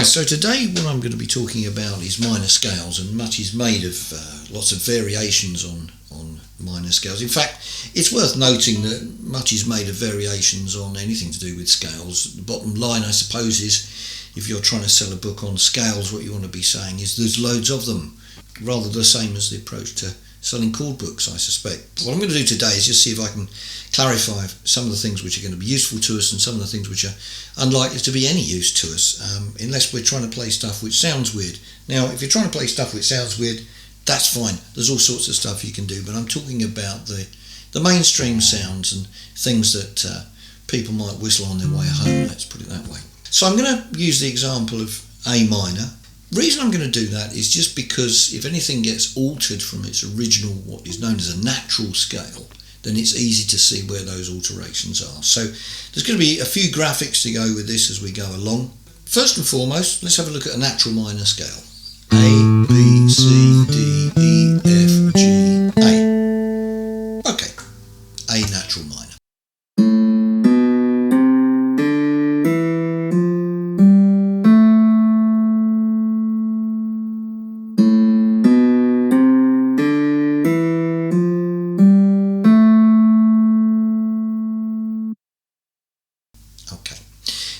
Right, so today what I'm going to be talking about is minor scales, and much is made of lots of variations on minor scales. In fact, it's worth noting that much is made of variations on anything to do with scales. The bottom line, I suppose, is if you're trying to sell a book on scales, what you want to be saying is there's loads of them, rather the same as the approach to selling chord books, I suspect. What I'm going to do today is just see if I can clarify some of the things which are going to be useful to us and some of the things which are unlikely to be any use to us, unless we're trying to play stuff which sounds weird. Now, if you're trying to play stuff which sounds weird, that's fine. There's all sorts of stuff you can do, but I'm talking about the mainstream sounds and things that people might whistle on their way home, let's put it that way. So I'm going to use the example of A minor. The reason I'm going to do that is just because if anything gets altered from its original, what is known as a natural scale, then it's easy to see where those alterations are. So there's going to be a few graphics to go with this as we go along. First and foremost, let's have a look at a natural minor scale. A, B, C, D, E, F, G, A. Okay, A natural minor.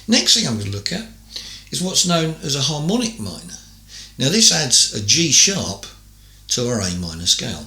Next thing I'm going to look at is what's known as a harmonic minor. Now this adds a G sharp to our A minor scale.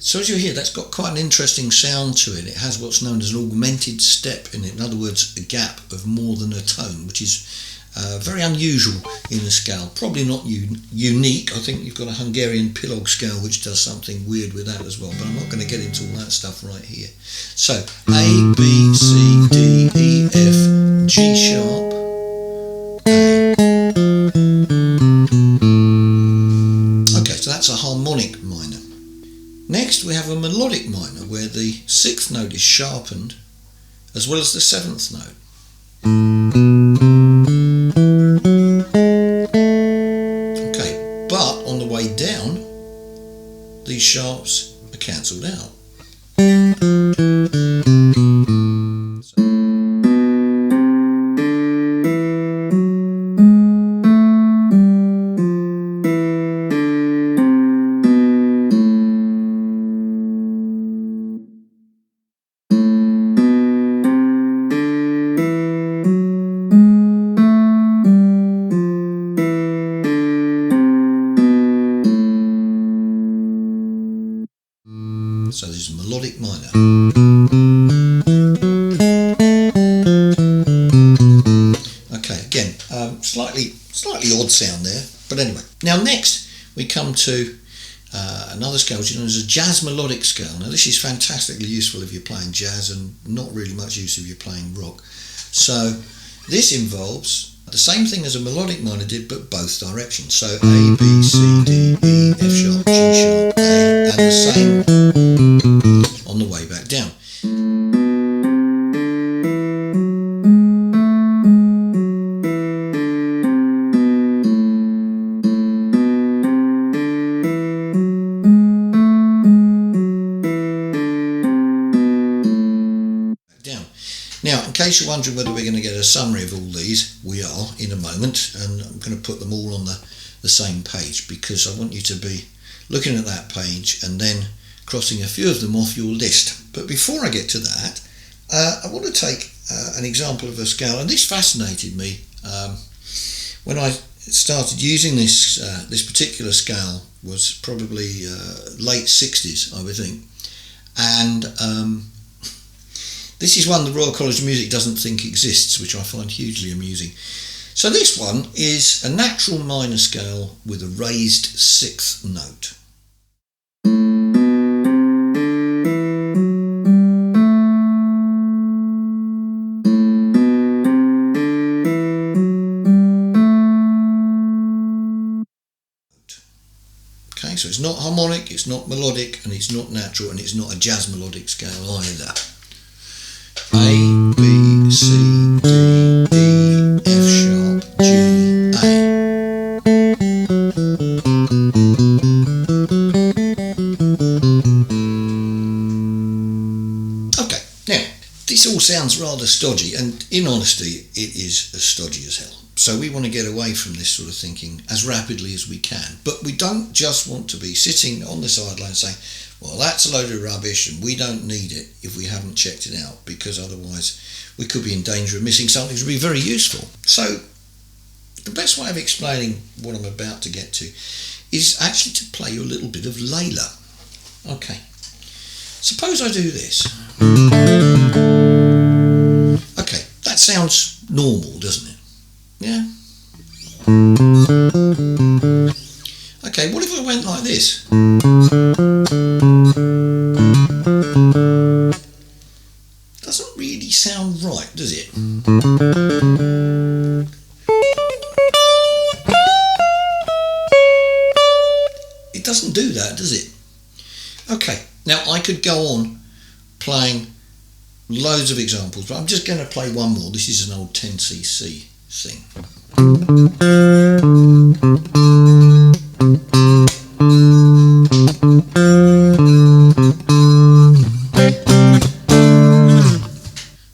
So as you hear, that's got quite an interesting sound to it. It has what's known as an augmented step in it. In other words, a gap of more than a tone, which is very unusual in a scale. Probably not unique. I think you've got a Hungarian Pilog scale which does something weird with that as well, but I'm not going to get into all that stuff right here. So A, B, C, D, E, F, G sharp, A. Okay, so that's a harmonic minor. Next we have a melodic minor where the sixth note is sharpened as well as the seventh note. Okay, but on the way down these sharps are cancelled out. So this is melodic minor. Okay, again, slightly odd sound there, but anyway. Now next we come to another scale which is known as a jazz melodic scale. Now this is fantastically useful if you're playing jazz and not really much use if you're playing rock. So this involves the same thing as a melodic minor did, but both directions. So A, B, C, D, E, F sharp, G sharp, A, and the same on the way back down. Now, in case you're wondering whether we're going to get a summary of all these, we are in a moment, and I'm going to put them all on the same page because I want you to be looking at that page and then crossing a few of them off your list. But before I get to that, I want to take an example of a scale, and this fascinated me when I started using this particular scale. Was probably late 60s, I would think, and this is one the Royal College of Music doesn't think exists, which I find hugely amusing. So this one is a natural minor scale with a raised sixth note. it's not harmonic, it's not melodic, and it's not natural, and it's not a jazz melodic scale either. A, B, C, D, E, F sharp, G, A. Okay, now, this all sounds rather stodgy, and in honesty, it is as stodgy as hell. So we want to get away from this sort of thinking as rapidly as we can. But we don't just want to be sitting on the sideline saying, well, that's a load of rubbish and we don't need it if we haven't checked it out, because otherwise we could be in danger of missing something that would be very useful. So the best way of explaining what I'm about to get to is actually to play you a little bit of Layla. Okay. Suppose I do this. Okay, that sounds normal, doesn't it? Yeah? Okay, what if I went like this? Doesn't really sound right, does it? It doesn't do that, does it? Okay, now I could go on playing loads of examples, but I'm just going to play one more. This is an old 10cc thing.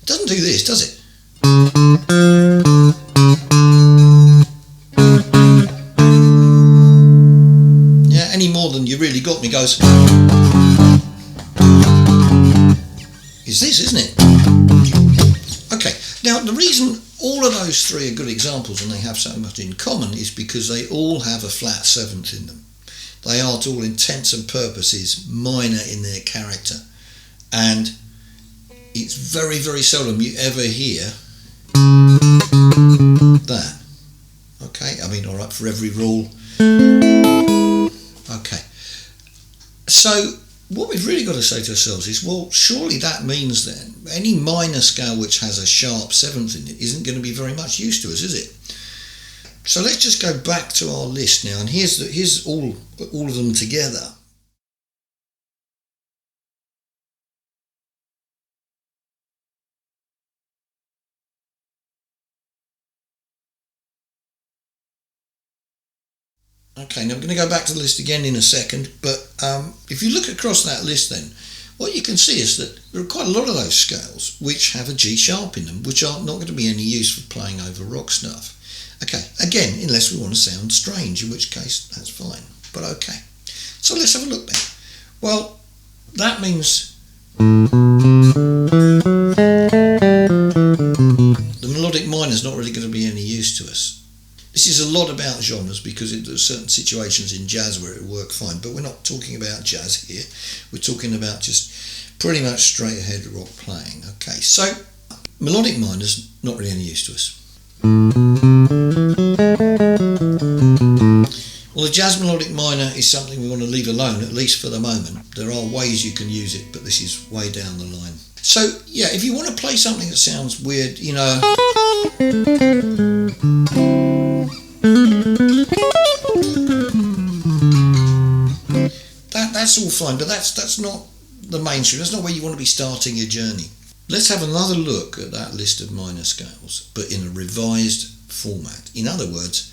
Doesn't do this, does it? Yeah, any more than You Really Got Me goes. Is this, isn't it? Okay, now the reason all of those three are good examples and they have so much in common is because they all have a flat seventh in them. They are, to all intents and purposes, minor in their character, and it's very, very seldom you ever hear that. Okay, I mean, all right, for every rule. Okay, so what we've really got to say to ourselves is, well, surely that means then any minor scale which has a sharp seventh in it isn't going to be very much use to us, is it? So let's just go back to our list now, and here's all of them together. Okay, now I'm going to go back to the list again in a second, but if you look across that list then, what you can see is that there are quite a lot of those scales which have a G sharp in them, which are not going to be any use for playing over rock stuff. Okay, again, unless we want to sound strange, in which case that's fine, but okay. So let's have a look then. Well, that means the melodic minor is not really going to be any use to us. This is a lot about genres because there are certain situations in jazz where it will work fine, but we're not talking about jazz here. We're talking about just pretty much straight ahead rock playing. Okay, so melodic minor's not really any use to us. Well, the jazz melodic minor is something we want to leave alone, at least for the moment. There are ways you can use it, but this is way down the line. So, yeah, if you want to play something that sounds weird, you know, that's all fine, but that's not the mainstream. That's not where you want to be starting your journey. Let's have another look at that list of minor scales, but in a revised format. In other words,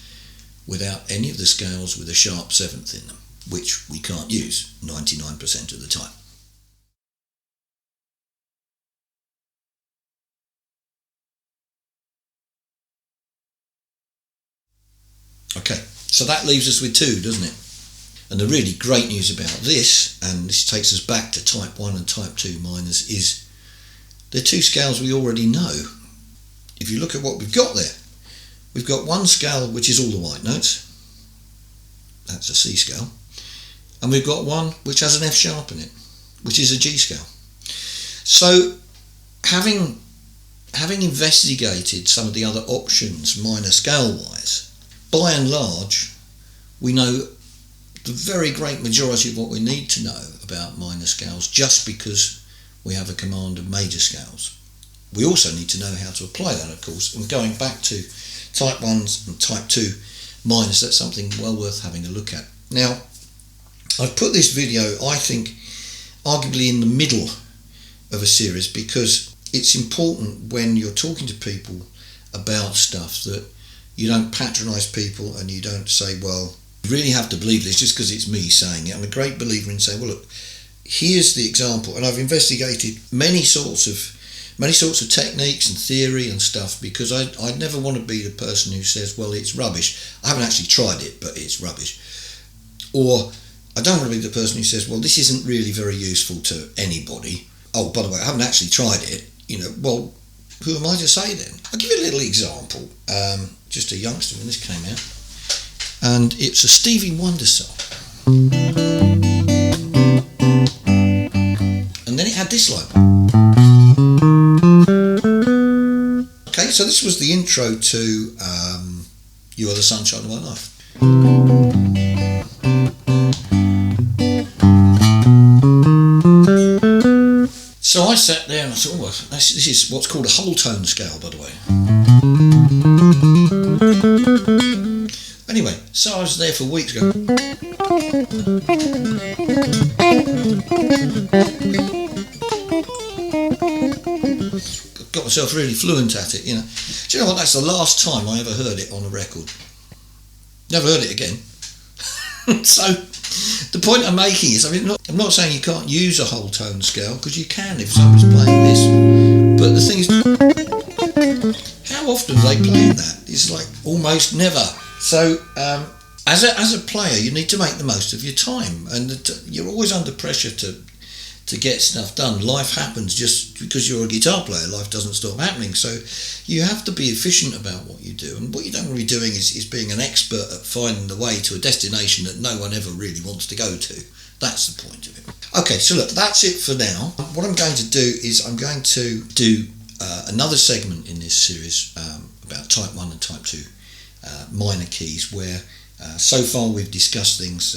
without any of the scales with a sharp seventh in them, which we can't use 99% of the time. Okay, so that leaves us with two, doesn't it? And the really great news about this, and this takes us back to type 1 and type 2 minors, is they're two scales we already know. If you look at what we've got there, we've got one scale which is all the white notes, that's a C scale, and we've got one which has an F sharp in it, which is a G scale. So having investigated some of the other options minor scale wise, by and large we know the very great majority of what we need to know about minor scales just because we have a command of major scales. We also need to know how to apply that, of course, and going back to type 1s and type 2 minors, that's something well worth having a look at. Now, I've put this video, I think, arguably in the middle of a series, because it's important when you're talking to people about stuff that you don't patronise people and you don't say, well, you really have to believe this just because it's me saying it. I'm a great believer in saying, well, look, here's the example, and I've investigated many sorts of techniques and theory and stuff, because I never want to be the person who says, well, it's rubbish. I haven't actually tried it, but it's rubbish. Or I don't want to be the person who says, well, this isn't really very useful to anybody. Oh, by the way, I haven't actually tried it. Well, who am I to say then? I'll give you a little example. Just a youngster when this came out. And it's a Stevie Wonder song. And then it had this line. Okay, so this was the intro to You Are the Sunshine of My Life. So I sat there and I thought, oh, this is what's called a whole tone scale, by the way. Anyway, so I was there for weeks going. Got myself really fluent at it, Do you know what? That's the last time I ever heard it on a record. Never heard it again. So the point I'm making is, I'm not saying you can't use a whole tone scale, because you can if somebody's playing this. But the thing is, how often are they playing that? It's like almost never. So as a player, you need to make the most of your time, and you're always under pressure to get stuff done. Life happens just because you're a guitar player. Life doesn't stop happening. So you have to be efficient about what you do. And what you don't want to be doing is being an expert at finding the way to a destination that no one ever really wants to go to. That's the point of it. Okay, so look, that's it for now. What I'm going to do is I'm going to do another segment in this series about Type 1 and Type 2 minor keys, where so far we've discussed things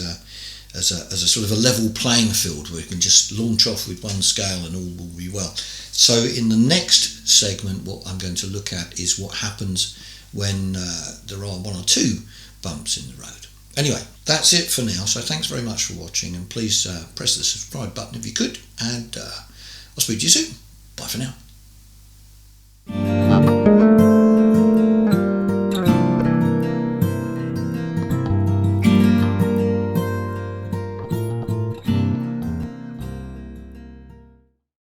as a sort of a level playing field, where you can just launch off with one scale and all will be well. So in the next segment, what I'm going to look at is what happens when there are one or two bumps in the road. Anyway, that's it for now. So thanks very much for watching, and please press the subscribe button if you could, and I'll speak to you soon. Bye for now.